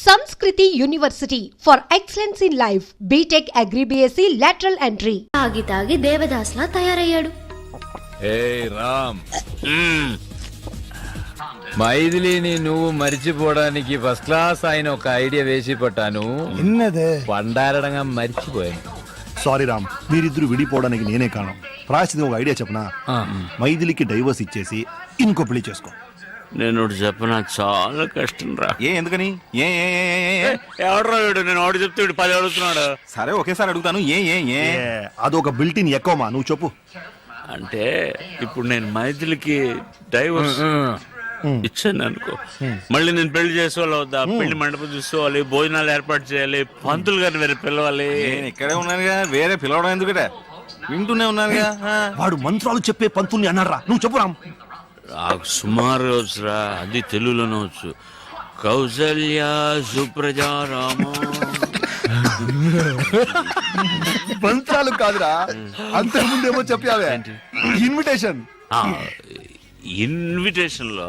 Sanskriti University for excellence in life. BTech Agri BSc lateral entry. తాగి తాగి దేవదాస్లా తయారయ్యాడు. రామ్ మైథిలిని నువ్వు మర్చిపోవడానికి ఫస్ట్ క్లాస్ ఆయన ఒక ఐడియా వేసి పట్టాను. పండారడంగా మర్చిపోయాను. సారీ రామ్, మీరిద్దరు విడిపోవడానికి నేనే కారణం. రాసింది ఒక ఐడియా చెప్పనా? మైథిలికి డైవర్స్ ఇచ్చేసి ఇంకో పెళ్లి చేసుకో. నేను చెప్పనా, చాలా కష్టం రా. ఎందుకని? ఎవడరా వీడు? నేను ఆడు చెప్తే వీడు 10 అడుగుతున్నాడు. సరే ఒకేసారి అడుగుతాను. అదొక బిల్టిన్ ఎక్కువమా, నువ్వు చెప్పు. అంటే ఇప్పుడు నేను మైథిలికి డైవర్స్ ఇచ్చాను అనుకో, మళ్ళీ నేను పెళ్లి చేసుకోవాలి వద్దా? పెళ్లి మండపం చూసుకోవాలి, భోజనాలు ఏర్పాటు చేయాలి, పంతులు గారిని వేరే పిలవాలి. నేను ఇక్కడే ఉన్నానుగా, వేరే పిలవడం ఎందుకటే? వింటూనే ఉన్నానుగా. వాడు మంత్రాలు చెప్పే పంతుల్ని అన్నారా? నువ్వు చెప్పు రామ్. నాకు సుమారు వచ్చురా, అది తెలుగులోనే వచ్చు. కౌసల్య సుప్రజా రామ. మంత్రాలు కాదురా, అంతకు ముందేమో చెప్పావే ఇన్విటేషన్. ఇన్విటేషన్ లో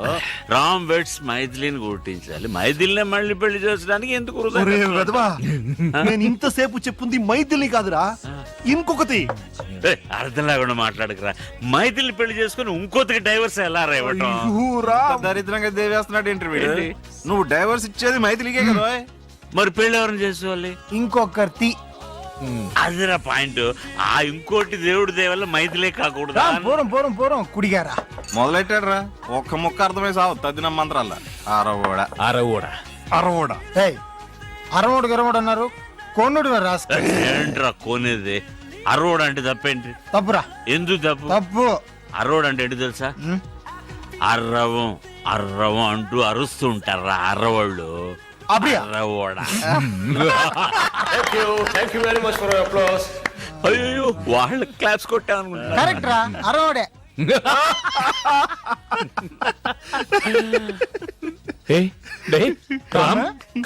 రామ్ వెడ్స్ మైథిలిని గుర్తించాలి. మైథిలినే మళ్ళీ పెళ్లి చేసడానికి ఎందుకు? నేను ఇంతసేపు చెప్పుంది మైథిలి కాదురా, ఇంకొకటి. అర్థం లేకుండా మాట్లాడకరా. మైథిలి పెళ్లి చేసుకుని ఇంకొకటికి డైవర్స్ ఎలా రేవటం? దరిద్రంగా దేవేస్తున్నాడు ఇంటర్వ్యూ. నువ్వు డైవర్స్ ఇచ్చేది మైథిలికే కదా, మరి పెళ్లి ఎవరిని చేసుకోవాలి? ఇంకొకటి. అదిరా పాయింట్. ఆ ఇంకోటి దేవుడి దేవల్ల మైథిలే కాకూడదు. పూరం కుడిగారా మొదలెట్టాడు రా. ఒక్క ముక్క అర్థమై సావు తద్దిన మంత్రాల. అరవోడు గరవోడు అన్నారు. కోనుడు ఏంట్రా కోనేది? అరవోడు అంటే తప్పేంటి? తప్పురా. ఎందుకు తప్పు? తప్పు. అరవోడు అంటే ఏంటి తెలుసా? అర్రవం అర్రవం అంటూ అరుస్తూ ఉంటారా అర్రవాళ్ళు. అయ్యో వాళ్ళ క్లాప్స్ కొట్టా అనుకుంటా.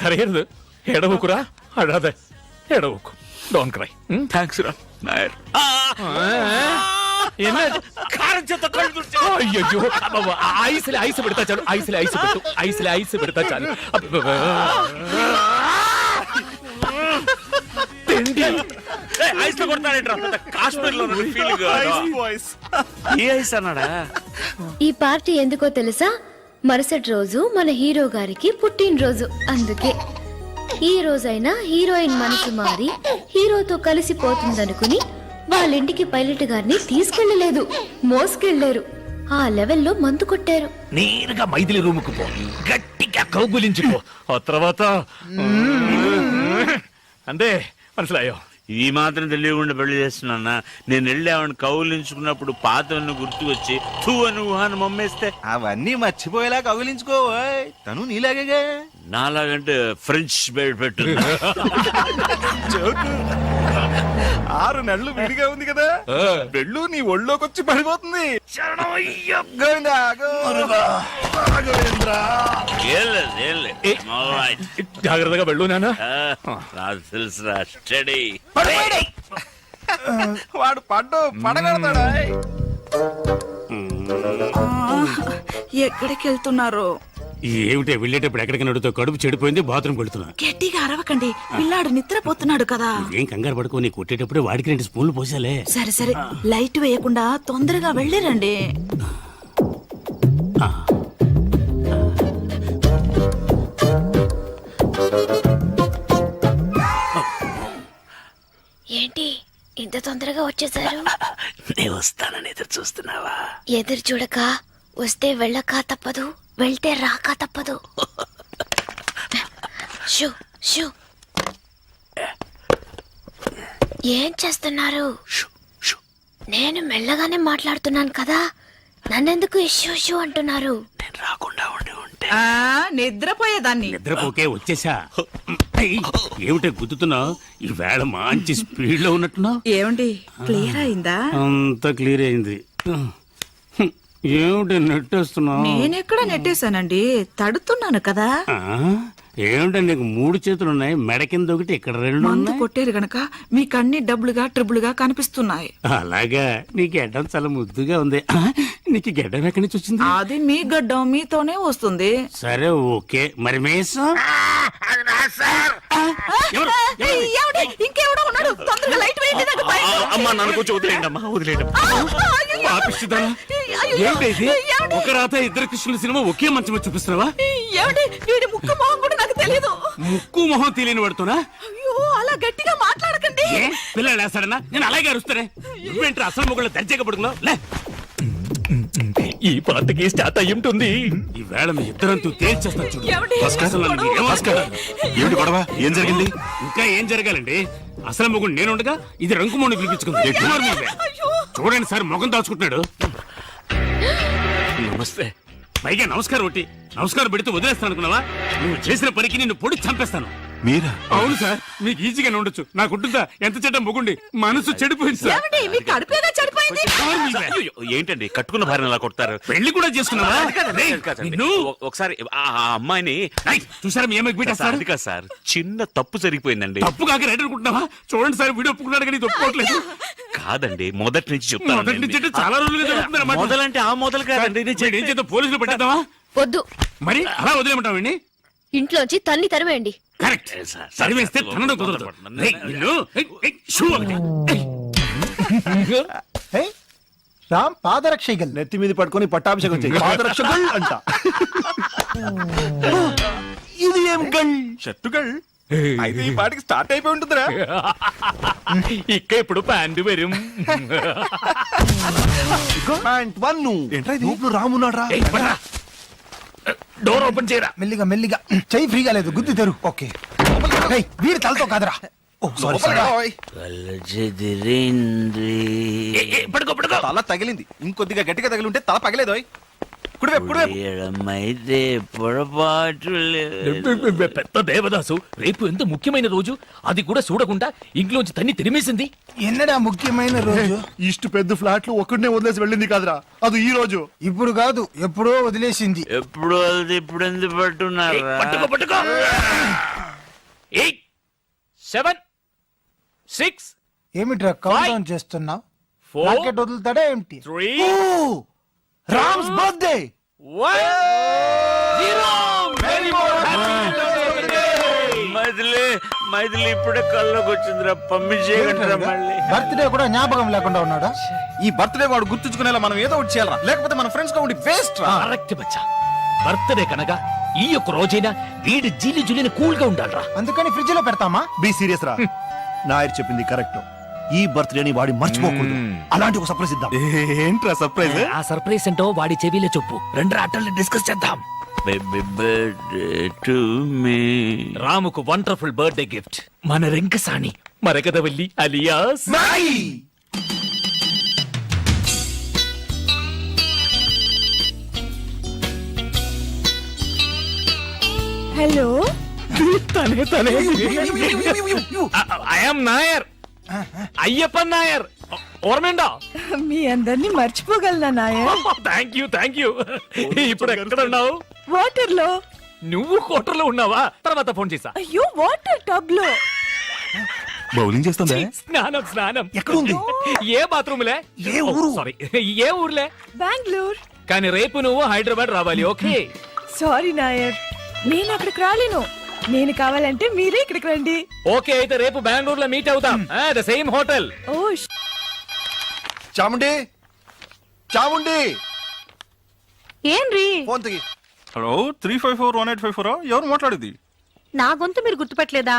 కరగదు. ఎడవకురా, అడాదే ఎడవకు. Don't cry. థ్యాంక్స్ రా నాయర్. అయ్యో ఐస్ పెడతా చాలు. ఐస్ పెడతా చాలు. ఈ పార్టీ ఎందుకో తెలుసా? మరుసటి రోజు మన హీరో గారికి పుట్టినరోజు. అందుకే ఈ రోజైనా హీరోయిన్ మనసు మారి హీరోతో కలిసిపోతుందనుకుని వాళ్ళింటికి పైలట్ గారిని తీసుకెళ్లలేదు, మోసుకెళ్లారు. ఆ లెవెల్లో మందు కొట్టారు. నేరుగా మైథిలి రూముకు పో, గట్టిగా కౌగులించుకో. ఆ తర్వాత అంతే. మనసులాయో ఈ మాత్రం తెలియకుండా పెళ్లి చేస్తున్నా. నేను వెళ్ళి ఆవిడ కౌలించుకున్నప్పుడు పాతవన్నీ గుర్తుకొచ్చి తూ అని ఊహాన్ని మమ్మేస్తే అవన్నీ మర్చిపోయేలా కౌగిలించుకో. తను నీలాగే. నాలాగంటే ఫ్రెంచ్ బెడ్ పెట్టు. 6 నెలలు విడిగా ఉంది కదా, పెళ్ళు నీ ఒళ్ళోకి వచ్చి పడిపోతుంది. జాగ్రత్తగా వెళ్ళు నాన్న. నాకు తెలుసురా, స్టడీ. వాడు పడగడతాడా? ఎక్కడికి వెళ్తున్నారు? ఏమిటే వెళ్ళేటప్పుడు ఎక్కడికి నడుతో? కడుపు చెడిపోయింది, బాత్రూమ్ వెళ్తున్నా. గట్టిగా అరవకండి, పిల్లాడు నిద్రపోతున్నాడు కదా. ఏం కంగారు పడుకో, నీ కొట్టేటప్పుడు వాడికి 2 స్పూన్లు పోసాలే. సరే సరే, లైట్ వేయకుండా తొందరగా వెళ్ళిరండి. ఏంటి ఇంత తొందరగా వచ్చేసారు? నేను వస్తానని ఎదురు చూస్తున్నావా? ఎదురు చూడక వస్తే వెళ్ళక తప్పదు, వెళ్తే రాక తప్పదు. Shoe shoe. ఏం చేస్తున్నారు? నేను మెల్లగానే మాట్లాడుతున్నాను కదా, నన్నెందుకు ఇష్యూ షూ అంటున్నారు? నేను రాకుండా ఉండి ఉంటే నిద్రపోయేదాన్ని. నిద్రపోకే వచ్చేసా. ఏమిటే గుద్దుతున్నావు? ఈ వేళ మంచి స్పీడ్ లో ఉన్నట్టున్నావు. ఏమండి, క్లియర్ అయిందా? అంత క్లియర్ అయింది. ఏమిటి నెట్టేస్తున్నావు? నేనెక్కడ నెట్టేశానండి, తడుతున్నాను కదా. ఏమిటండి నీకు 3 చేతులున్నాయి, మెడ కింద ఒకటి, ఇక్కడ 2 మందు కొట్టేరు గనక మీకు అన్ని డబ్బులుగా ట్రిబులుగా కనిపిస్తున్నాయి. అలాగా? నీ గడ్డం చాలా ముద్దుగా ఉంది. నీకు గడ్డం ఎక్కడి నుంచి వచ్చింది? అది మీ గడ్డం మీతోనే వస్తుంది. సరే ఓకే, మరి మేసం ఎవరు? ఎవరు? ఇంకెవడో ఉన్నాడు, తొందరగా లైట్ వేయండి. నాకు భయం. అమ్మా నన్ను కొంచెం వదిలేయండి అమ్మా, వదిలేయండి అమ్మా. పాపిష్టిదా? ఏంటి ఇది? ఒక రాత ఇద్దరు కృష్ణుల సినిమా ఒకే మంచం మీద చూపిస్తున్నావా? ఏమండి, వీడి ముక్కు మొహం కూడా నాకు తెలియదు. ముక్కు మొహం తెలియని పడుతున్నా అయ్యో, అలా గట్టిగా మాట్లాడకండి. పిల్లలు వేస్తాడన్నా నేను అలాగే అరుస్తానే. నువ్వేంటి అసలు మొగుళ్ళు దర్జాగా పడుకున్నావు? లే, ఈ పాటకి స్టార్ట్ అయి ఉంటుంది. ఈ వేళ మీ ఇద్దరంతూ తేల్చేస్తా చూడు. ఏమండి? అసలు నన్ను ఏమనుకుంటున్నారు? ఏమిటి గొడవ? ఏం జరిగింది? ఇంకా ఏం జరగాలండి? అసలు మొగుడు నేనుండగా ఇది రంకుమోని పిలిపించుకుంది. ఎక్కువ మీవే. చూడండి సార్ మొగం దాచుకుంటున్నాడు. నమస్తే. పైగా నమస్కారం ఒకటి నమస్కారం పెడితే వదిలేస్తాను అనుకున్నావా? నువ్వు చేసిన పనికి నిన్ను పొడి చంపేస్తాను. మీరా? అవును సార్, మీకు ఈజీగానే ఉండొచ్చు. నాకుంటుందా ఎంత చెడ్డ మొగుండి మనసు చెడిపోయింది సార్. ఏమండి, మీ కడుపేదా చెడిపోయింది? ఎవరు మీవే? అయ్యో, ఏంటండి కట్టుకున్న భార్యను అలా కొడతారు? పెళ్లి కూడా చేసుకున్నావా? రేయ్, కాదండి. నిన్ను ఒకసారి ఆ అమ్మాయిని రేయ్, చూసారా మీ అమ్మాయికి పెట్టేస్తారు. అది కాదు సార్, చిన్న తప్పు జరిగిపోయిందండి. తప్పు కాక రైట్ అనుకుంటున్నావా? చూడండి సార్, వీడియో ఒప్పుకున్నాడు కానీ ఇది ఒప్పుకోవట్లేదు. కాదండి, మొదటి నుంచి మొదటి నుంచి అంటే చెప్తాను. చాలా రోజులుగా జరుగుతుంది అన్నమాట. మొదలంటే ఆ మొదలు కాదండి. నేను వీడు ఏం చేద్దాం, పోలీసులు పెట్టేద్దామా? వద్దు, మరి అలా వదిలేమంటావండి? ఇంట్లోంచి తన్ని తరివేయండి. కరెక్ట్. సరివేస్తే తనడం కుదరదు. రేయ్, నిన్ను, ఏయ్, ఏయ్, షూ ఒకటి. ఏయ్. రామ్ పాదరక్షగల్ నెత్తి మీద పట్టుకొని పట్టాభిషేకం చేయి. పాదరక్షకుల్ అంట. ఇది ఏం గల్? షర్టుగల్ అయితే ఈ పాటికి స్టార్ట్ అయిపోయి ఉంటుందిరా. ఇక్క ఇప్పుడు ప్యాంటు వెരും. Pant one. ఏంట్రా ఇది? గ్రూప్ లో రామున్నాడు రా. ఏయ్, పడరా. డోర్ ఓపెన్ చేయరా. మెల్లిగా మెల్లిగా చెయ్యి ఫ్రీగా లేదు, గుద్దు తెరు. ఓకే, ఏయ్, వీడి తలతో కాదురా. ఓ సారీ సారీ. పడుకో పడుకో. తల తగిలింది, ఇంకొద్దిగా గట్టిగా తగిలి ఉంటే తల పగలేదోయ్. కుడివైపు కుడివైపు. పెద్ద దేవదాసు రేపు ఎంత ముఖ్యమైన రోజు, అది కూడా చూడకుండా ఇంట్లోంచి తన్ని తిరిమేసింది. ఎన్నడా ముఖ్యమైన రోజు? ఇష్ట పెద్ద ఫ్లాట్లు ఒక్కడనే వదిలేసి వెళ్ళింది కాదురా, అది ఈ రోజు. ఇప్పుడు కాదు, ఎప్పుడో వదిలేసింది. ఎప్పుడు వెళ్తే ఇప్పుడు ఎందుకు పట్టున్నారా? పట్టుకో పట్టుకో. 8 7 6 ఏమిట్రా కౌంట్ డౌన్ చేస్తున్నావు? 4 రాకెట్ వదులుతాడా ఏమిటి? 3 రామ్స్ బర్త్డే. 1 0. వెరీ మైథిలి మైథిలి ఇప్పుడే కల్లోకి వచ్చిందిరా, పంపించేయగలరా మళ్ళీ? బర్త్డే కూడా జ్ఞాపకం లేకుండా ఉన్నాడా? ఈ బర్త్డే వాడు గుర్తుంచుకునేలా మనం ఏదో ఒకటి చేయాలరా, లేకపోతే మన ఫ్రెండ్స్ గా ఉండి వేస్ట్ రా. కరెక్ట్ బచ్చా. బర్త్డే కనుక ఈ యొక్క రోజైనా వీడి జీలి జులిని కూల్ గా ఉండాలరా. అందుకని ఫ్రిడ్జ్ లో పెడతామా? బీ సీరియస్ రా. నాయర్ చెప్పింది కరెక్ట్. ఈ బర్త్డేని వాడి మర్చిపోకూడదు. అలాంటి ఒక సర్ప్రైజ్ ఇద్దాం. ఏంట్రా సర్ప్రైజ్? ఆ సర్ప్రైజ్ ఏంటో వాడి చెవిలో చెప్పు. రెండు ఆటల్ని డిస్కస్ చేద్దాం. Baby birthday to me. రాముకు వండర్ఫుల్ బర్త్డే గిఫ్ట్ మన రింకసాణి మరకదవల్లి అలియాస్ హలో, తనే తనే ఐఎమ్ నాయర్, అయ్యప్పన్ నాయర్. ఓర్మేండా? మీ అందరినీ మర్చిపోగలనా నాయర్? Thank you. ఇప్పుడు ఎక్కడ ఉన్నావు? వాటర్ లో. నువ్వు కోటర్లో ఉన్నావా? తర్వాత ఫోన్ చేసా. అయ్యో, వాటర్ టబ్ లో. బౌలింగ్ చేస్తుందా? స్నానం ఎక్కడుంది? ఏ బాత్రూమ్లే? ఏ ఊరు? సారీ, ఏ ఊర్లే? బెంగళూరు. కానీ రేపు నువ్వు హైదరాబాద్ రావాలి. ఓకే? సారీ నాయర్, నేను అక్కడికి రాలేను. నేను కావాలంటే మీరే ఇక్కడికి రండి. ఓకే, అయితే రేపు బెంగళూరులో మీట్ అవుతాం. The same hotel. ఓ చాముండి, చాముండి, ఏంరి? ఫోన్ తగి. హలో, 3541854. ఎవరు మాట్లాడేది? నా గొంతు మీరు గుర్తుపట్టలేదా?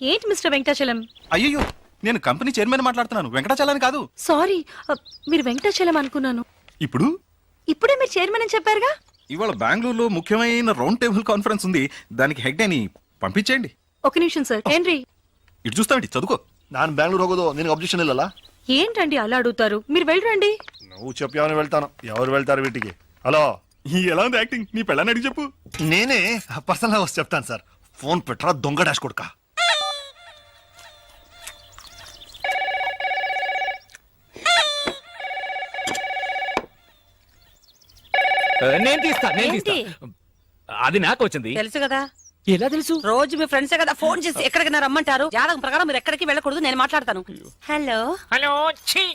ఏంటి మిస్టర్ వెంకటాచలం? అయ్యో, నేను కంపెనీ చైర్మన్ మాట్లాడుతున్నాను, వెంకటాచలాని కాదు. సారీ, మీరు వెంకటాచలం అనుకున్నాను. ఇప్పుడు ఇప్పుడే మీరు చైర్మన్ అని చెప్పారుగా. ఇవాళ బెంగళూరులో ముఖ్యమైన రౌండ్ టేబుల్ కాన్ఫరెన్స్ ఉంది, దానికి హెడ్ అని పంపించేయండి. ఒక నిమిషం సార్. ఏంటి ఇటు చూస్తామండి, చదువుకో. ನಾನು ಬ್ಯಾಂಗ್ಳೂರ್ ಹೋಗೋದು ನಿನಗೆ ಅಬ್ಜೆಕ್ಷನ್ ಇಲ್ಲಲ್ಲ? ఏంటండి అలా అడుగుతారు? మీరు వెళ్ళరండి. నువ్వు చెప్పావని వెళ్తాను. ఎవరు వెళ్తారు వీటికి? హలో, ఎలా ఉంది యాక్టింగ్? నీ పెళ్ళని అడిగి చెప్పు. నేనే పర్సనల్ వచ్చి చెప్తాను సార్. ఫోన్ పెట్టరా దొంగ డాష్ కొడుక. నేను తీస్తా. అది నాకు వచ్చింది. తెలుసు కదా. ఎలా తెలుసు? రోజు మీ ఫ్రెండ్సే కదా ఫోన్ చేసి ఎక్కడికైనా రమ్మంటారు. జాతకం ప్రకారం మీరు ఎక్కడికి వెళ్ళకూడదు, నేను మాట్లాడతాను. హలో హలో,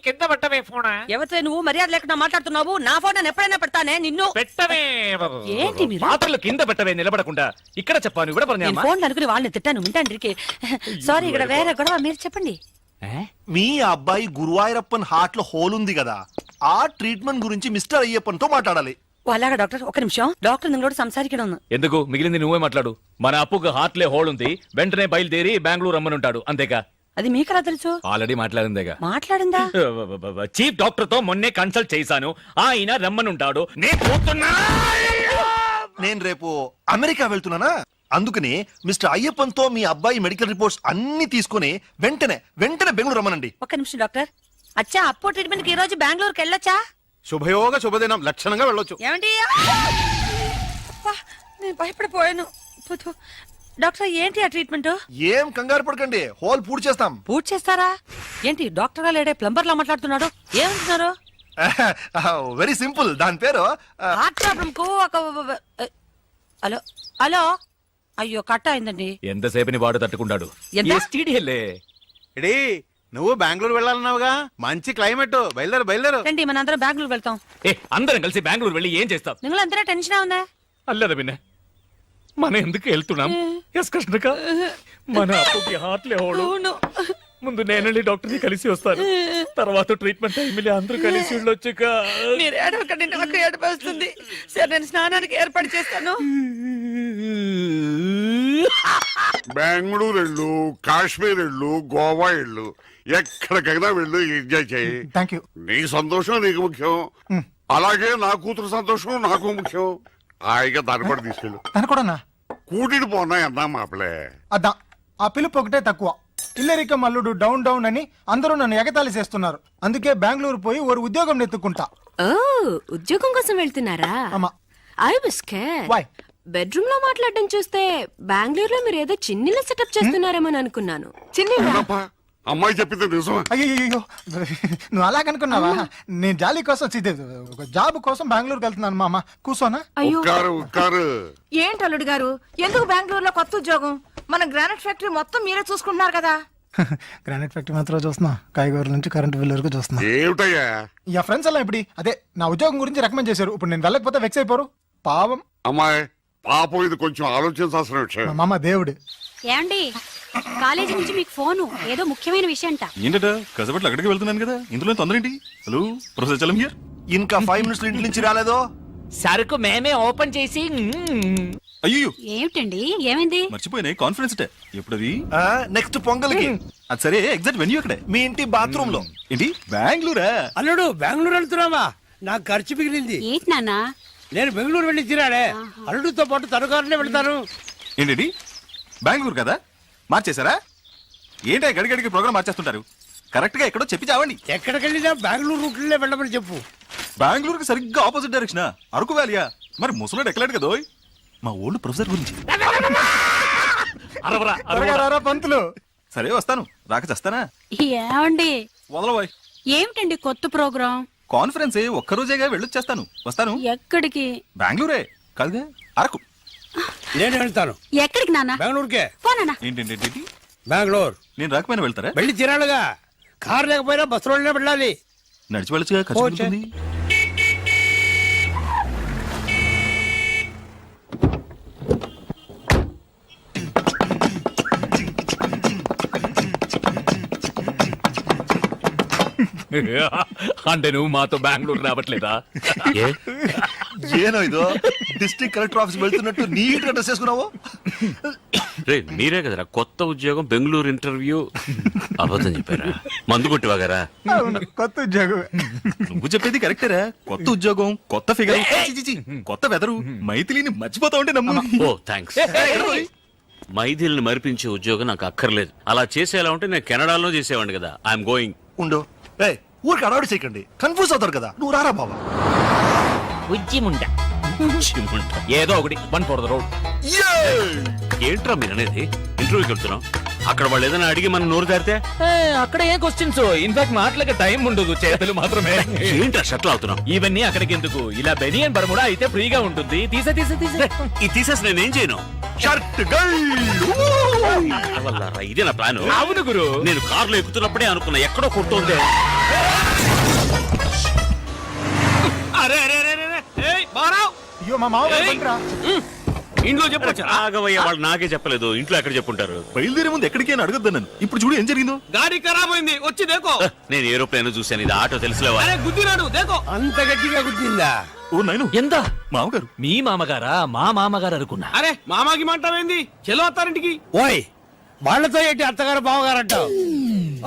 కింద పట్టవే ఫోన్. ఎవరితో నువ్వు మర్యాద లేకుండా మాట్లాడుతున్నావు? నా ఫోన్ నేను ఎప్పుడైనా పెడతానే నిన్ను. పెట్టవే. ఏంటి మీరు పాత్రలు కింద పెట్టవే, నిలబడకుండా. ఇక్కడ చెప్పాను, ఇక్కడ నేను ఫోన్ అనుకుని వాళ్ళని తిట్టాను వింటాండ్రికి. సారీ, ఇక్కడ వేరే గొడవ, మీరు చెప్పండి. మీ అబ్బాయి గురువాయూరప్పన్ హార్ట్ లో హోల్ ఉంది కదా, ఆ ట్రీట్మెంట్ గురించి మిస్టర్ అయ్యప్పన్ తో మాట్లాడాలి. అలాగా డాక్టర్, ఒక నిమిషం. డాక్టర్ నిങ്ങളోട് సంസാരിക്കണം. ఎందుకు? మిగిలింది నువ్వే మాట్లాడు. మన అప్పుకు హార్ట్లే హోల్ ఉంది, వెంటనే బయలుదేరి బెంగళూరు రమ్మనుంటాడు, అంతేగా? అది మీకెలా తెలుసు? ఆల్రెడీ మాట్లాడిందేగా. మాట్లాడిందా? చీఫ్ డాక్టర్ తో మొన్నే కన్సల్ట్ చేశాను, ఆయన రమ్మనుంటాడు. నేను పోతున్నా. నేను రేపు అమెరికా వెళ్తున్నానా, అందుకని మిస్టర్ అయ్యప్పన్ తో మీ అబ్బాయి మెడికల్ రిపోర్ట్స్ అన్ని తీసుకుని వెంటనే బెంగళూరు రమ్మనండి. ఒక నిమిషం డాక్టర్. అచ్చా, అప్పో ట్రీట్మెంట్ కి ఈ రోజు బెంగళూరుకి వెళ్ళొచ్చా? శుభయోగ శుభదినం, లక్షణంగా వెళ్ళొచ్చు. ఏమండి? నేను భయపడిపోయాను. డాక్టర్, ఏంటి ఆ ట్రీట్మెంట్? ఏం కంగారు పడకండి, హోల్ పూర్తి చేస్తాం. పూర్తి చేస్తారా? ఏంటి డాక్టర్ గా లేడే ప్లంబర్ లా మాట్లాడుతున్నాడు? ఏమంటున్నారు? వెరీ సింపుల్, దాని పేరు హార్ట్ ప్రాబ్లం కు ఒక హలో హలో. అయ్యో, కట్ అయిందండి. ఎంతసేపని వాడు తట్టుకుంటాడు. ఎంత? STD-లే. ఎడీ, నువ్వు బెంగళూరు వెళ్ళాలన్నావుగా, మంచి క్లైమేట్, బయలుదేరు. రండి, మన అందరం బెంగళూరు వెళ్తాం. అందరం కలిసి బెంగళూరు వెళ్ళి ఏం చేస్తాం? നിങ്ങൾ എന്തിനാ ടെൻഷൻ ആവുന്നേ? అల్లదా పిన్న, మనం ఎందుకు వెళ్తున్నాం? ఎస్ కృష్ణక, మన అప్పుకి హార్ట్లే హోడు. ముందు నేనండి డాక్టర్ని కలిసి వస్తాను, తర్వాత ట్రీట్మెంట్ టైంలో అందరూ కలిసి వెళ్ళొచ్చుక. మీరు ఏడవకండి, నాకు ఏడుపు వస్తుంది. సరే, నేను స్నానానికి ఏర్పాటు చేస్తాను. బెంగళూరు వెళ్ళు, కాశ్మీర్ వెళ్ళు, గోవా వెళ్ళు, ఎక్కడికైనా వెళ్ళు, ఎంజాయ్ చేయి. Thank you. నీ సంతోషం నీకు ముఖ్యం, అలాగే నా కూతురు సంతోషం నాకు ముఖ్యం. హాయిగా దాన్ని కూడా తీసుకెళ్ళు. తను కూడా కూటిని పోనా అన్నా మాపలే. అద్దా, ఆ పిలుపు ఒకటే తక్కువ. ఇల్లరిక మల్లుడు డౌన్ డౌన్ అని అందరూ నన్ను ఎగతాళి చేస్తున్నారు. అందుకే బెంగళూరు పోయి ఓ ఉద్యోగం నెత్తుకుంటా. ఓ, ఉద్యోగం కోసం వెళ్తున్నారా? అమ్మా. I was scared. Why? Bedroom లో మాట్లాడడం చూస్తే బెంగళూరులో మీరు ఏదో చిన్నిల సెటప్ చేస్తున్నారేమని అనుకున్నాను. అవునప్పా, అమ్మాయి చెప్పింది నిజమే. అయ్యో, నువ్వు అలాగనుకున్నావా? నేను జాలీ కోసం జాబ్ కోసం బెంగళూరుకి వెళ్తున్నాను. మామ కూర్చోనా? ఉక్కారు. ఏంటి అల్లుడు గారు, ఎందుకు బెంగళూరులో కొత్త ఉద్యోగం? మన గ్రానైట్ ఫ్యాక్టరీ మొత్తం మీరే చూసుకుంటున్నారు కదా. గ్రానైట్ ఫ్యాక్టరీ మాత్రం చూస్తున్నా, కాయగూరల నుంచి కరెంట్ బిల్ వరకు చూస్తున్నా. ఏమిటయ్యా? ఇక ఫ్రెండ్స్ అలా ఇప్పుడు అదే నా ఉద్యోగం గురించి రికమెండ్ చేశారు. ఇప్పుడు నేను వెళ్ళకపోతే వెక్స్ అయిపోరు. పావం. అమ్మాయి పాపం, ఇది కొంచెం ఆలోచించాల్సిన విషయం. మా మామ దేవుడు. ఏమండి, కాలేజీ నుంచి మీకు ఫోను, ఏదో ముఖ్యమైన విషయం అంట. ఏంటట కసపట్లు అక్కడికి వెళ్తున్నాను కదా, ఇందులో తొందర ఏంటి? Hello professor Chalam here. ఇంకా 5 minutes ఇంటి నుంచి రాలేదో? సరుకు మేమే ఓపెన్ చేసి. అయ్యో, ఏమిటండి, ఏమైంది? మర్చిపోయినాయి కాన్ఫరెన్స్ టే. ఎప్పుడది? నెక్స్ట్ పొంగల్కి. అది సరే, ఎగ్జాక్ట్ వెన్యూ అక్కడే. మీ ఇంటి బాత్రూమ్ లో. ఏంటి బెంగళూరా? అల్లుడు, బెంగళూరు వెళ్తున్నావా? నాకు ఖర్చు మిగిలింది. ఏంటి నాన్న? నేను బెంగళూరు వెళ్ళి తిరాడే, అల్లుడితో పాటు తనుకారునే వెళ్తాను. ఏంటి బెంగళూరు కదా, మార్చేశారా? ఏంటో గడిగడికి ప్రోగ్రామ్ మార్చేస్తుంటారు. కరెక్ట్ గా ఎక్కడో చెప్పి చావండి. ఎక్కడికి వెళ్ళినా బెంగళూరు రూట్లే వెళ్ళమని చెప్పు. బెంగళూరుకి సరిగ్గా ఆపోజిట్ డైరెక్షన్. అరకు వ్యాలియా? మరి ముసలోడు ఎక్కలేడు కదా. మా ఓల్డ్ ప్రొఫెసర్ గురించి. పంతులు. సరే వస్తాను, రాక చేస్తానా? ఏమండి, వదలబోయ్. ఏమిటండి కొత్త ప్రోగ్రాం? కాన్ఫరెన్స్ ఒక్కరోజేగా వెళ్ళొచ్చేస్తాను. వస్తాను. ఎక్కడికి? బెంగళూరే కాదుగా, అరకు. నేను వెళ్తాను. ఎక్కడికి నాన్న? బెంగళూరుకే. పోనా? ఏంటి బెంగళూరు నేను రాకపోయినా వెళ్తారా? వెళ్ళి తిరాడుగా, కారు లేకపోయినా బస్సులోనే వెళ్ళాలి. నడిచి వెళ్ళొచ్చుగా, ఖర్చు ఉంటుంది. అంటే నువ్వు మాతో బెంగళూరు రావట్లేదా? ఏనో ఇదో డిస్ట్రిక్ట్ కలెక్టర్ ఆఫీస్ వెళ్తున్నట్టు నీట్ గా డ్రెస్ చేసుకున్నావు. మీరే కదరా కొత్త ఉద్యోగం బెంగళూరు ఇంటర్వ్యూ. అబద్ధం చెప్పారా? మందు కొట్టివాగారా? కొత్త ఉద్యోగం. నువ్వు చెప్పేది కరెక్టేరా. కొత్త ఉద్యోగం, కొత్త ఫిగర్, కొత్త వెదరు. మైథిలిని మర్చిపోతా ఉంటే నమ్ము. ఓ థ్యాంక్స్. మైథిలిని మరిపించే ఉద్యోగం నాకు అక్కర్లేదు. అలా చేసేలా ఉంటే నేను కెనడాలో చేసేవాడిని కదా. I'm going. ఉండు, ఊరికి అడవాడు చేయకండి, కన్ఫ్యూజ్ అవుతారు కదా. నువ్వు రారా బాబా. ఏదో ఒకటి, వన్ ఫర్ ద రోడ్. ఏంట్రా మీరు అనేది? ఇంటర్వ్యూకి వెళ్తున్నాం, అక్కడ వాళ్ళు ఏదైనా అడిగి మనం నోరు దారితే అక్కడ ఏ క్వశ్చన్స్? ఇన్ఫాక్ట్ మాటలకి టైం ఉండదు, చేతులు మాత్రమే. ఏంట్రా షట్లు అవుతున్నాం? ఇవన్నీ అక్కడికి ఎందుకు? ఇలా బెనియన్ బర్ముడా అయితే ఫ్రీగా ఉంటుంది. తీసే ఈ తీసేసి నేనేం చేయను? షర్ట్ గల్ ఇదే నా ప్లాన్. అవును గురు. నేను కారులో ఎక్కుతున్నప్పుడే అనుకున్నా ఎక్కడో కొడుతోంది. అరే అరే అరే అరే, ఏయ్ బారావ్, అయ్యో మా మామ ఇంట్లో చెప్పొచ్చా? రాఘవయ్య వాళ్ళు నాకే చెప్పలేదు, ఇంట్లో ఎక్కడ చెప్పుంటారు. బయలుదేరే ముందు ఎక్కడికైనా అడగద్దు నన్ను. ఇప్పుడు చూడు ఏం జరిగిందో. గాడి ఖరాబ్ అయింది, వచ్చి దేకో. నేను ఏరోప్లేన్ చూశాను, ఇది ఆటో తెలుసులేవా. అరే గుద్దినాడు, దేకో. అంత గట్టిగా గుర్తిందా? ఓ నాయను, ఎంత? మామగారు. మీ మామగారా? మా మామగారు అనుకున్నా. అరే మామాకి మంటావేంది? చెలో అత్తారింటికి. ఓయ్, వాళ్ళతో ఏంటి అత్తగారు బావగారు అంటావు?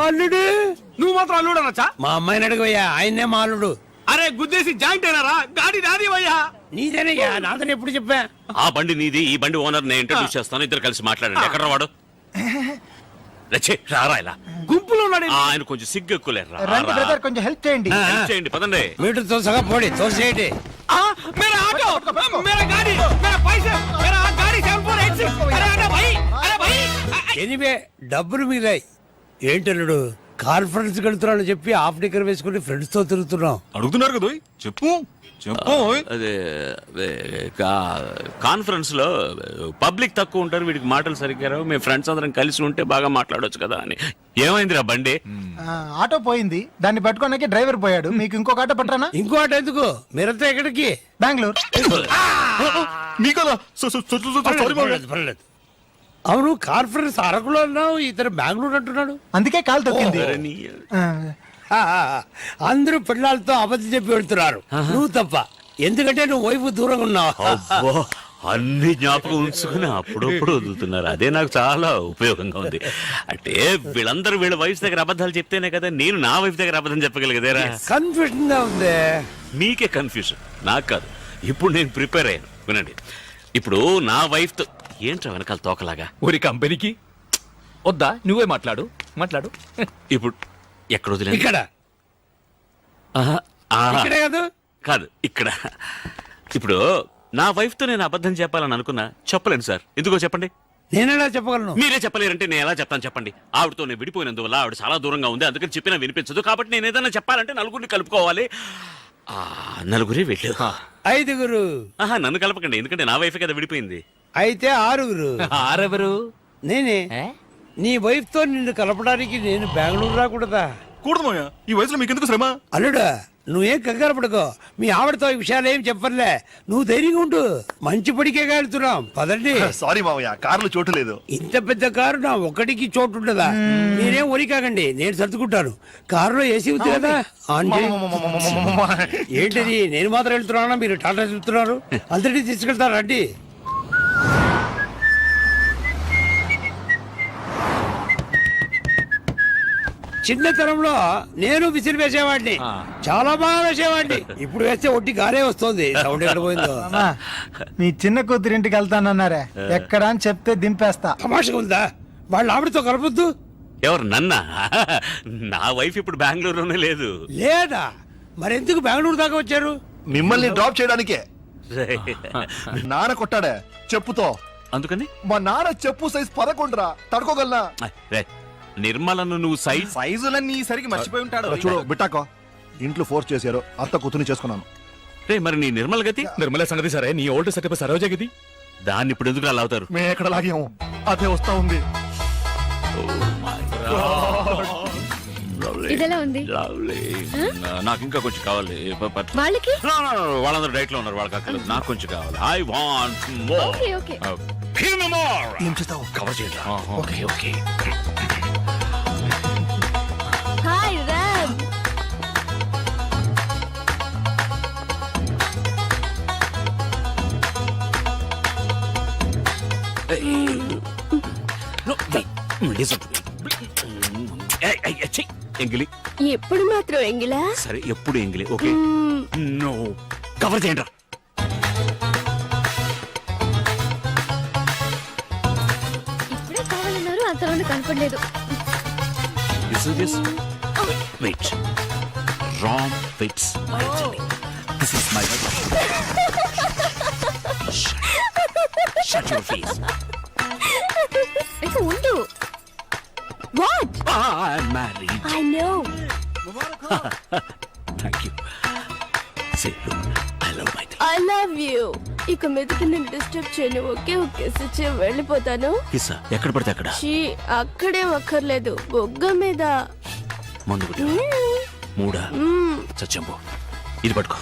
అల్లుడు, నువ్వు మాత్రం అల్లుడు అనొచ్చా? మా అమ్మాయిని అడగవయ్యా, ఆయన్నే మా అల్లుడు. అరే గుద్దేసి జాయింట్ అయినారా? గాడి నాది వయ్యా. నీదేనయ్యా, నాదని ఎప్పుడు చెప్పా? ఆ బండి నీది, ఈ బండి ఓనర్ నేను ఇంట్రడ్యూస్ చేస్తాను, ఇద్దరు కలిసి మాట్లాడండి. ఎక్కడ వాడు? రారా ఇలా. గుంపులో ఉన్నాడు. ఆయన కొంచెం సిగ్గు ఎక్కువలేరు. రండి బ్రదర్, కొంచెం హెల్ప్ చేయండి. చేయండి, పదండి. మీటర్ తోసగా పోడి, తోసేయండి. मेरा ऑटो, मेरा गाड़ी, मेरा पैसे, मेरा गाड़ी 7486. अरे अरे भाई, अरे भाई. ఎనివే డబ్బులు మిగిలాయి. ఏంటల్లుడు, కాన్ఫరెన్స్ వెళ్తున్నాను చెప్పి హాఫ్ డిక్కర్ వేసుకుని ఫ్రెండ్స్ తో తిరుగుతున్నాం. అడుగుతున్నారు కదా, చెప్పు చెప్పు. అదే కాన్ఫరెన్స్ లో పబ్లిక్ తక్కువ ఉంటారు, వీడికి మాటలు సరిగ్గా రావు, మేము ఫ్రెండ్స్ అందరం కలిసి ఉంటే బాగా మాట్లాడొచ్చు కదా అని. ఏమైందిరా బండి? ఆటో పోయింది, దాన్ని పట్టుకోడానికి డ్రైవర్ పోయాడు. మీకు ఇంకొక ఆటో పట్టరానా? ఇంకో ఆటో ఎందుకు? మీరంతా ఎక్కడికి? బెంగళూరు. మీకదా? సారీ మామగారు. పర్లేదు. అవును, కాన్ఫరెన్స్ అరకులో అన్నావు, ఇతను బెంగళూరు అంటున్నాడు. అందుకే కాలు తొక్కింది. ఆ, అందరూ పిల్లలతో అబద్ధం చెప్పి వెళ్తున్నారు, నువ్వు తప్ప. ఎందుకంటే నువ్వు వైపు దూరంగా ఉన్నావు. అబ్బో, అన్ని జ్ఞాపకం ఉంచుకుని అప్పుడప్పుడు వదులుతున్నారు. అదే నాకు చాలా ఉపయోగంగా ఉంది. అంటే వీళ్ళందరూ వీళ్ళ వైఫ్ దగ్గర అబద్ధాలు చెప్తేనే కదా నేను నా వైఫ్ దగ్గర అబద్ధం చెప్పగలిగేదేరా. కన్ఫ్యూజన్ గా ఉంది. మీకే కన్ఫ్యూజన్, నాకు కాదు. ఇప్పుడు నేను ప్రిపేర్ అయ్యాను, వినండి. ఇప్పుడు నా వైఫ్ తో ఏంట్రా వెనకాల తోకలాగా? ఊరి కంపెనీకి వద్దా? నువ్వే మాట్లాడు. ఇప్పుడు ఎక్కడ వదిలే? ఇక్కడ ఇక్కడే కాదు, కాదు ఇక్కడ. ఇప్పుడు నా వైఫ్ తో నేను అబద్ధం చెప్పాలని అనుకున్నా, చెప్పలేను సార్. ఎందుకో చెప్పండి. నేనేలా చెప్పగలను? మీరే చెప్పలేరంటే నేను ఎలా చెప్తాను చెప్పండి. ఆవిడతో నేను విడిపోయినందువల్ల ఆవిడ చాలా దూరంగా ఉంది, అందుకని చెప్పినా వినిపించదు. కాబట్టి నేను ఏదైనా చెప్పాలంటే నలుగురిని కలుపుకోవాలి. నలుగురే వెళ్ళు. 5గురు. నన్ను కలపకండి, ఎందుకంటే నా వైఫ్ కదా విడిపోయింది. అయితే 6గురు. ఆరెవరు? నేనే. నీ వైఫ్ తో నిన్ను కలపడానికి నేను బెంగళూరు రాకూడదా? కూడదు మాయా, ఈ వయసులో మీకెందుకు శ్రమ? అల్లుడా, నువ్వేం కంగారు పడుకో. మీ ఆవిడతో ఈ విషయాలు ఏం చెప్పర్లే, నువ్వు ధైర్యంగా ఉండు. మంచి పడికే వెళ్తున్నాం, పదండి. సారీ మామయ్య, కార్లు చోటు లేదు. ఇంత పెద్ద కారు నా ఒక్కడికి చోటు ఉండదా? మీరేం ఒరి కాకండి, నేను సర్దుకుంటాను. కారులో ఏసీ ఉంది కదా, ఆన్ చేయి. ఏంటిది, నేను మాత్రం వెళ్తున్నానా? మీరు టాటా చెప్తున్నారు. అందరినీ తీసుకెళ్తారు, రండి. చిన్నతనంలో నేను విసిరి వేసేవాడిని, చాలా బాగా వేసేవాడిని. ఇప్పుడు వేస్తే ఒట్టి గారే వస్తుంది. సౌండ్ ఎక్కడ పోయిందో. మీ చిన్న కూతురింటికి వెళ్తానన్నారే, ఎక్కడ అని చెప్తే దింపేస్తా. తమాషగా ఉందా? వాళ్ళ ఆవిడతో కలపొద్దు. ఎవరు, నన్నా? నా వైఫ్ ఇప్పుడు బెంగళూరులోనే లేదు. లేదా? మరెందుకు బెంగళూరు దాకా వచ్చారు? మిమ్మల్ని డ్రాప్ చేయడానికే. నాన్న కొట్టాడే చెప్పుతో. అందుకని మా నాన్న చెప్పు సైజ్ 11 రా, తడుకోగలనా? నిర్మలను నువ్వు సైజులన్నీ సరికి మర్చిపోయి ఉంటాడు. చూడు బిట్టాకో, ఇంట్లో ఫోర్స్ చేశారు, అత్త కూతుని చేసుకున్నాను. రే, మరి నీ నిర్మల గతి? నిర్మల సంగతి సరే, నీ ఓల్డ్ సెటప్ సరోజ గది. దాన్ని ఇప్పుడు ఎందుకు అలా అవుతారు? మేము ఎక్కడ లాగాము, అదే వస్తా ఉంది. ఇదెలా ఉంది? నాకు ఇంకా కొంచెం కావాలి. వాళ్ళకి వాళ్ళందరూ డైట్ లో ఉన్నారు, వాళ్ళకి అక్కర్లేదు. నాకు కొంచెం కావాలి. I want okay okay. More. ఏం చేస్తావు? కవర్ చేయండి. Okay okay. హాయ్ రామ్. ఎంగిలి ఎప్పుడు మాత్రం ఎంగిలా? సరే, ఎప్పుడు ఎంగిలి. ఓకే, నో కవర్ చేయండి. ఇప్పుడే కావాలన్నారు, అంతలోనే కనపడలేదు. Wait. Wrong fits my jelly. This is my Shut your face. ఇక ఉండు. What? I'm married. I know. Thank you. Say, look, I love my thing. I love you. ఇక మీదకి నేను డిస్టర్బ్ చేయను. ఓకే ఓకే సిచ్చి వెళ్ళిపోతాను. కిస్సా ఎక్కడ పడితే అక్కడ చీ అక్కడే అక్కర్లేదు, బొగ్గ మీద. మందు కొట్టు. మూడా చచ్చంబు ఇది పట్టుకో.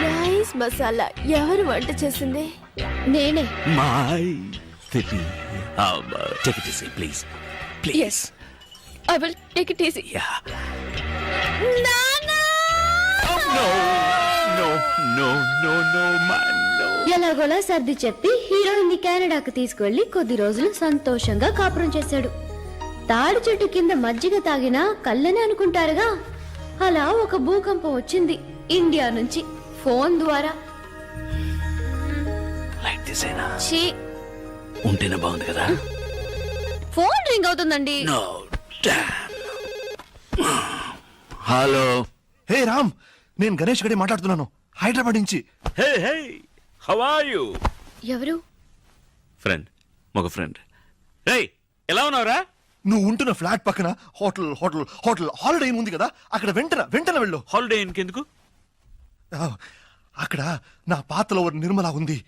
నైస్ మసాలా. ఎవరు వంట చేసింది? నేనే. My baby take it easy please please. I will take it easy. Yeah no no no no no man no. ఎలాగోలా సర్ది చెప్పి హీరోయిన్ ని కెనడాకు తీసుకువెళ్లి కొద్ది రోజులు సంతోషంగా కాపురం చేశాడు. తాడి చెట్టు కింద మజ్జిగ తాగినా కళ్ళని అనుకుంటారుగా, అలా ఒక భూకంపం వచ్చింది ఇండియా నుంచి ఫోన్ ద్వారా. లైక్ దిస్ ఏనా ఛీ, ఉంటేనే బాగుంది కదా. ఫోన్ రింగ్ అవుతుందండి. No damn. Hello. Hey Ram, నేను గణేష్ గడే మాట్లాడుతున్నాను, హైదరాబాద్ నుంచి. Hey hey how are you? ఎవరు? ఫ్రెండ్, మగ ఫ్రెండ్. రేయ్ ఎలా ఉన్నావురా? నువ్వు ఉంటున్న ఫ్లాట్ పక్కన hotel hotel hotel holiday inn ఉంది కదా, అక్కడ వెంటనే వెళ్ళు. హాలిడే ఇంకెందుకు? అక్కడ నా పాత లవర్ నిర్మల ఉంది.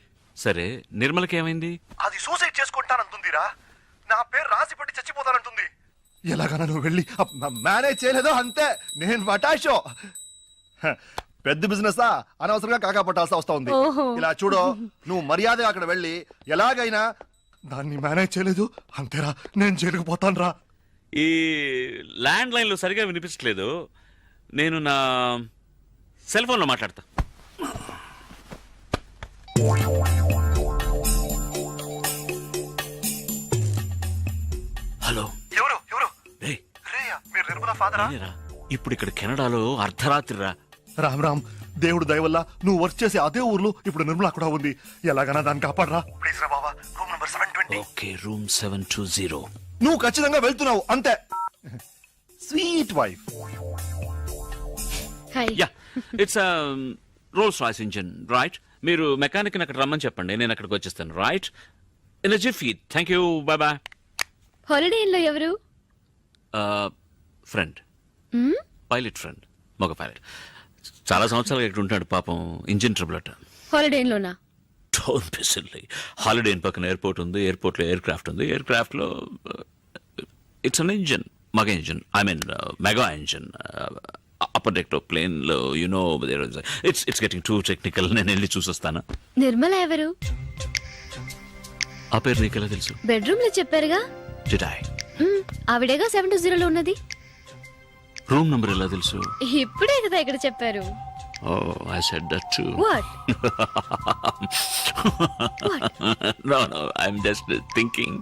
సరే నిర్మలకి ఏమైంది? అది సూసైడ్ చేసుకుంటానంటుందిరా. నా పేరు రాసి పెట్టి చచ్చిపోతానంటుంది. ఎలాగైనా నువ్వు వెళ్ళి మేనేజ్ చేయలేదో అంతే, నేను వటాషో. పెద్ద బిజినెస్ అనవసరంగా కాకా పట్టాల్సి వస్తా ఉంది. ఇలా చూడు, నువ్వు మర్యాదగా అక్కడ వెళ్ళి ఎలాగైనా దాన్ని మేనేజ్ చేయలేదు అంతేరా, నేను జైలుకుపోతాను రా. ఈ ల్యాండ్ లైన్లో సరిగా వినిపించట్లేదు, నేను నా సెల్ ఫోన్లో మాట్లాడతా. హలో. ఎవరు ఎవరు? రేయ్, రేయా, మీరు నిర్మల ఫాదరా? నేనేరా. ఇప్పుడు ఇక్కడ కెనడాలో అర్ధరాత్రి రా. రామ్ రామ్, దేవుడు దయ వల్ల నువ్వు వర్క్ చేసే అదే ఊర్లో ఇప్పుడు నిర్మల కూడా ఉంది. ఎలాగైనా దాన్ని కాపాడరా ప్లీజ్ రా బాబా. Room number 720. Okay, room 720. నువ్వు ఖచ్చితంగా వెళ్తున్నావు అంతే. Sweet wife. Hi. Yeah, it's Rolls Royce engine right. మీరు మెకానిక్ అక్కడ రమ్మని చెప్పండి, నేను అక్కడికి వచ్చేస్తాను right in jiffy. Thank you, bye bye. Holiday లో ఎవరు? ఫ్రెండ్, పైలట్ ఫ్రెండ్, మగ పైలట్. చాలా సంవత్సరాలు ఇక్కడ ఉంటాడు పాపం, ఇంజిన్ ట్రబుల్ అట. హాలిడే లోనా? Don't be silly. Holiday Inn పక్కన ఎయిర్పోర్ట్ ఉంది, ఎయిర్పోర్ట్లో ఎయిర్ క్రాఫ్ట్ ఉంది, ఎయిర్ క్రాఫ్ట్లో ఇట్స్ అన్ ఇంజిన్, మగ engine, I mean mega engine. Upper deck plane లో you know it's getting too technical. నేను వెళ్ళి చూసొస్తాను. నిర్మల ఎవరు? ఆ పేరు నీకెలా తెలుసు? బెడ్రూమ్ లో చెప్పారుగా. Did I? ఆవిడేగా 720 ఉన్నది. రూమ్ నంబర్ ఎలా తెలుసు? ఇప్పుడే కదా ఇక్కడ చెప్పారు. Oh, I said that too. What? No, I'm just thinking.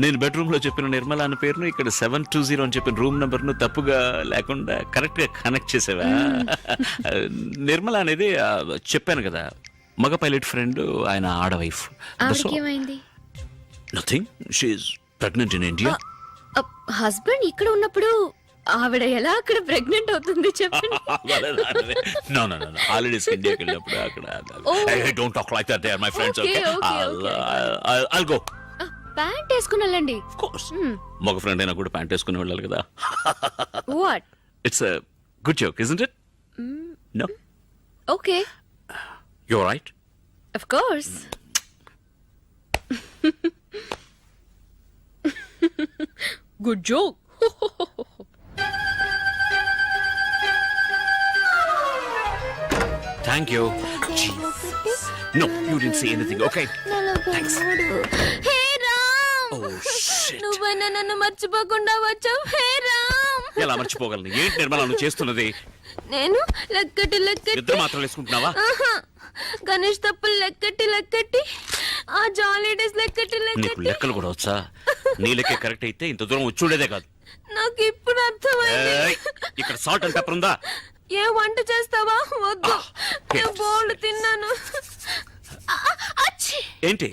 నేను బెడ్రూమ్ లో చెప్పిన నిర్మల అనే పేరును ఇక్కడ 720 అని చెప్పిన రూమ్ నంబర్ ను తప్పుగా లేకుండా కరెక్ట్ గా కనెక్ట్ చేసావా? నిర్మల అనేది చెప్పాను కదా, మగ పైలట్ ఫ్రెండ్, ఆయన ఆడ వైఫ్. ఏమైంది? Nothing, she's pregnant in India. Husband ఇక్కడ ఉన్నప్పుడు ఆవిడ ఎలా అక్కడ ప్రెగ్నెంట్ అవుతుంది చెప్పండి. No, హాలిడేస్ ఇండియాకి వెళ్ళినప్పుడు అక్కడ. Hey, don't talk like that, they are my friends. Okay, I'll go. Pant వేసుకుని వెళ్ళండి. Of course. మగ ఫ్రెండ్ అయినా కూడా ప్యాంట్ వేసుకుని వెళ్ళాలి కదా. What? It's a good joke, isn't it? No? Okay. You're right. Of course. Good joke. Thank you. Jesus. No, you didn't say anything. Okay. Thanks. Hey Ram. Oh shit. నువ్వు నన్ను మర్చిపోకుండా వచ్చావు. Hey Ram. ఎలా మర్చిపోగలను? ఏంటి నిర్మల నువ్వు చేస్తున్నది? నేను లెక్కటి ఇద్దరు మాత్రం వేసుకుంటున్నావా? గణేష్ తప్పులు లెక్కటి ఆ జాలీ డేస్ లెక్కటి నీకు లెక్కలు కూడా వచ్చా? నీ లెక్క కరెక్ట్ అయితే ఇంత దూరం వచ్చుండేదే కాదు. నాకు ఇప్పుడు అర్థమైంది. ఏయ్, ఇక్కడ సాల్ట్ అండ్ పెప్పర్ ఉందా? ఏ వంట చేస్తావా? వద్దు, నేను బోల్డ్ తిన్నాను. ఏంటి?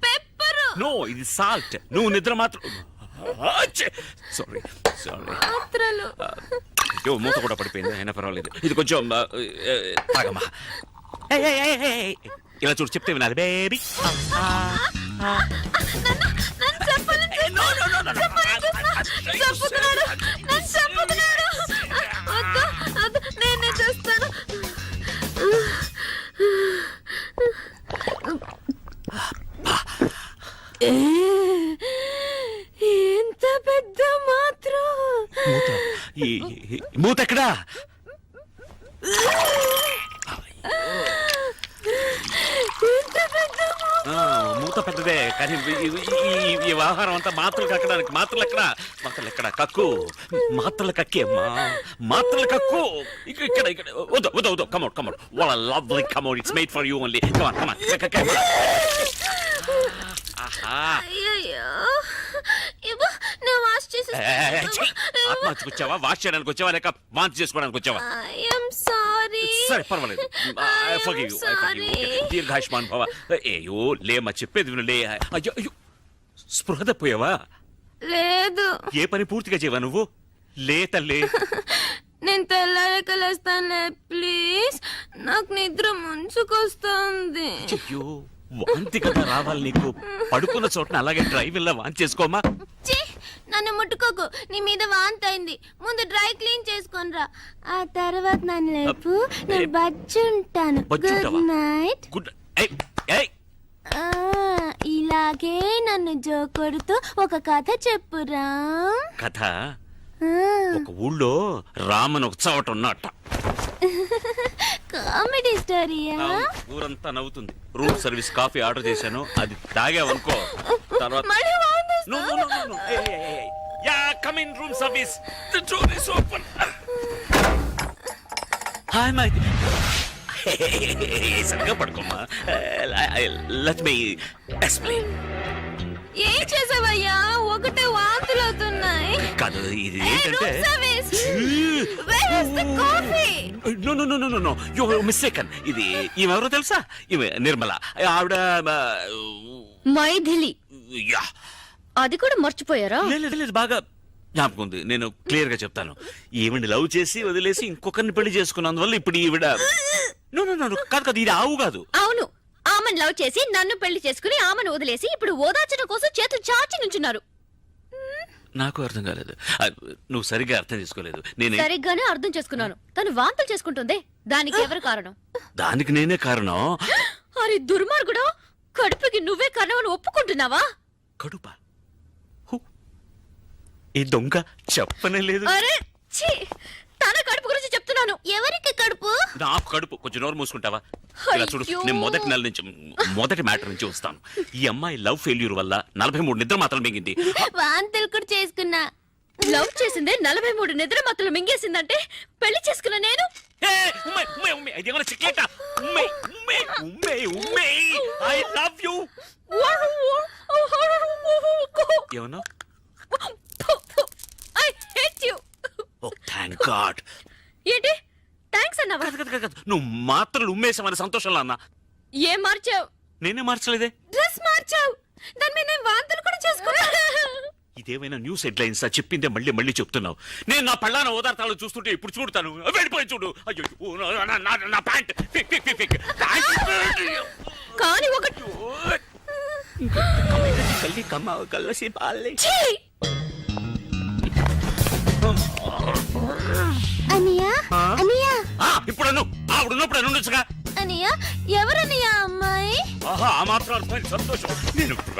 పెప్పర్. నో, ఇది సాల్ట్. నువ్వు నిద్ర మాత్రం. సారీ. మాత్రలు. మూత కూడా పడిపోయింది, అయినా పర్వాలేదు. ఇది కొంచెం తాగమ్మా. ఇలా చూడు, చెప్తే వినాలి బేబీ. ఎంత పెద్ద మాత్రం. మూత ఎక్కడా? మూత పెద్దదే కానీ ఈ వ్యవహారం అంతా మాత్రలు కక్కడానికి. మాత్రలు ఎక్కడ కక్కు, మాత్రలు కక్కే మాత్రలు కక్కు. ఇక్కడ వద్దు కమౌట్ వాళ్ళ lovely come out. It's made for you only. Come on అయ్యయ్యో, ఇవ్వు, నేను వాష్ ఆత్మహత్యకు వచ్చావా, వాష్ చేయడానికి వచ్చావా, లేక వాంతి చేసుకోవడానికి వచ్చావా? I'm sorry. సరే పర్వాలేదు. దీర్ఘాయుష్మాన్ భవ. ఏయో లేమ్మా, చెప్పేది వినులే. అయ్యో స్పృహ తప్పోయావా? లేదు. ఏ పని పూర్తిగా చేయవా నువ్వు? లే తల్లి. నేను తెల్లారకలేస్తానులే ప్లీజ్. నాకు నిద్ర ముంచుకొస్తుంది. అయ్యో వాంతి కదా రావాలి నీకు. పడుకున్న చోటన అలాగే డ్రైవింగ్ లా వాంతి చేసుకోమా? నన్ను ముట్టుకోకు, నీ మీద వాంతి అయింది. ముందు డ్రై క్లీన్ చేసుకొనిరా, ఆ తర్వాత నన్ను లేపు. నేను బజ్జుంటాను. Good night. గుడ్. ఇలాగే నన్ను జోకొడుతూ ఒక కథ చెప్పురా. కథ? ఒక ఊళ్ళో రామన్ ఒక చోట ఉన్నట్ట. కామెడీ స్టోరీయా? ఊరంతా నవ్వుతుంది. రూమ్ సర్వీస్ కాఫీ ఆర్డర్ చేశాను, అది తాగావనుకో తర్వాత. No. Yeah, come in, room service. The door is open. Hi, my. సరిగ్గా పడుకోమ్మా. Let me explain. ఏం చేసావయ్యా? ఒకటే వాంతులు అవుతున్నాయి. కాదు ఇది ఏంటంటే. No. You're mistaken. ఇది ఈమెవరో తెలుసా? ఈమె నిర్మల. ఆవిడ మైథిలి. యా. అది కూడా మర్చిపోయారా? లేదు బాగా జ్ఞాపకం ఉంది. నేను క్లియర్ గా చెప్తాను. ఈవిడ్ని లవ్ చేసి వదిలేసి ఇంకొకరిని పెళ్లి చేసుకున్నందువల్ల ఇప్పుడు ఈవిడ. కాదు ఇది ఆవు కాదు. అవును, ఆమెను లవ్ చేసి నన్ను పెళ్లి చేసుకుని ఆమెను వదిలేసి ఇప్పుడు ఓదార్చడం కోసం చేతులు చాచి నుంచున్నారు. నాకు అర్థం కాలేదు. నువ్వు సరిగ్గా అర్థం చేసుకోలేదు. నేను సరిగ్గానే అర్థం చేసుకున్నాను. తను వాంతులు చేసుకుంటుంది. దానికి ఎవరు కారణం? దానికి నేనే కారణం. అరే దుర్మార్గుడా, కడుపుకి నువ్వే కారణం అని ఒప్పుకుంటున్నావా? కడుప? ఈ దొంగ చెప్పనే లేదు. అరే ఛీ, తన కడుపు గురించి చెప్తున్నాను. ఎవరికి కడుపు? నాకు కడుపు. కొంచెం నోరు మూసుకుంటావా? ఇలా చూడు, అయ్యో. నేను మొదటి మ్యాటర్ నుంచి వస్తాను. ఈ అమ్మాయి లవ్ ఫెయిల్యూర్ వల్ల 43 నిద్ర మాత్రం మింగింది. వాంతులు కూడా చేసుకున్నా. లవ్ చేసిందే 43 నిద్ర మాత్రం మింగేసిందంటే పెళ్లి చేసుకున్నా నేను. I love you. ఏమన్నా? I hate you. Oh, thank God. ఏంటి థ్యాంక్స్ అన్నావా? కాదు. నువ్వు మాత్రం ఉమ్మేసామని సంతోషంలో అన్నా. ఏం మార్చావు? నేనే మార్చలేదే. డ్రెస్ మార్చావు. దాని మీద నేను వాంతులు కూడా చేసుకున్నా. ఇదేమైనా న్యూస్ హెడ్లైన్స్ చెప్పిందే మళ్ళీ చెప్తున్నావు. నేను నా పళ్ళాన ఓదార్తాలు చూస్తుంటే ఇప్పుడు చూడతాను. వెళ్ళిపోయి చూడు. అయ్యో నా ప్యాంట్ కానీ ఒకటి కల్లసి అనియా ఇప్పుడు ఆవిడున్నప్పుడు ఉండొచ్చుగా. అనియా ఎవరనియా అమ్మాయి? ఆహా, ఆ మాత్రం సంతోషం. నేను ఇప్పుడు